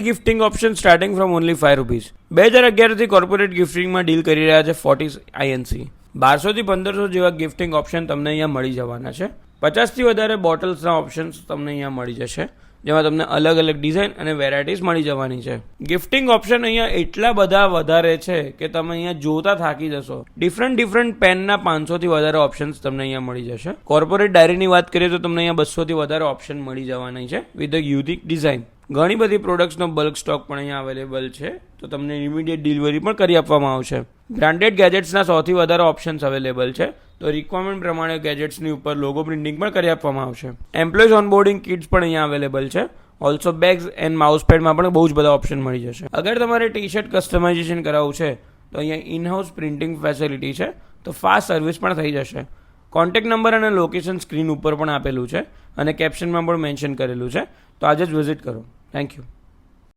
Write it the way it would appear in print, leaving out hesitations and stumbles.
Gifting option starting from only ₹5. 2011થી corporate ગિફ્ટિંગમાં deal કરી રહ્યા છે ફોર્ટીસ INC. 1200 થી 1500 જેવા ગિફ્ટિંગ ઓપ્શન તમને અહીંયા મળી જવાના છે. 50થી વધારે બોટલ્સના ઓપ્શન્સ તમને અહીંયા મળી જશે, જેમાં તમને અલગ અલગ ડિઝાઇન અને વેરાયટીઝ મળી જવાની છે. ગિફ્ટિંગ ઓપ્શન અહીંયા એટલા બધા વધારે છે કે તમે અહીંયા જોતા થાકી જશો. ડિફરન્ટ પેનના 500 થી વધારે ઓપ્શન્સ તમને અહીંયા મળી જશે. કોર્પોરેટ ડાયરીની વાત કરીએ તો તમને અહીંયા 200 થી વધારે ઓપ્શન મળી જવાની છે વિથ અ યુનિક ડિઝાઇન. ઘણી બધી પ્રોડક્ટ્સનો બલ્ક સ્ટોક પણ અહીંયા અવેલેબલ છે, તો તમને ઇમિડિયેટ ડિલિવરી પણ કરી આપવામાં આવશે. બ્રાન્ડેડ ગેજેટ્સના 100 થી વધારે ઓપ્શન્સ અવેલેબલ છે, તો રિક્વાયરમેન્ટ પ્રમાણે ગેજેટ્સની ઉપર લોગો પ્રિન્ટિંગ પણ કરી આપવામાં આવશે. એમ્પ્લોઈઝ ઓનબોર્ડિંગ કિટ્સ પણ અહીંયા અવેલેબલ છે. ઓલ્સો બેગ્સ એન્ડ માઉસ પેડમાં પણ બહુ જ બધા ઓપ્શન મળી જશે. અગર તમારે ટી-શર્ટ કસ્ટમાઇઝેશન કરાવવું છે તો અહીંયા ઇનહાઉસ પ્રિન્ટિંગ ફેસિલિટી છે, તો ફાસ્ટ સર્વિસ પણ થઈ જશે. કોન્ટેક્ટ નંબર અને લોકેશન સ્ક્રીન ઉપર પણ આપેલું છે અને કેપ્શનમાં પણ મેન્શન કરેલું છે, તો આજે જ વિઝિટ કરો. Thank you.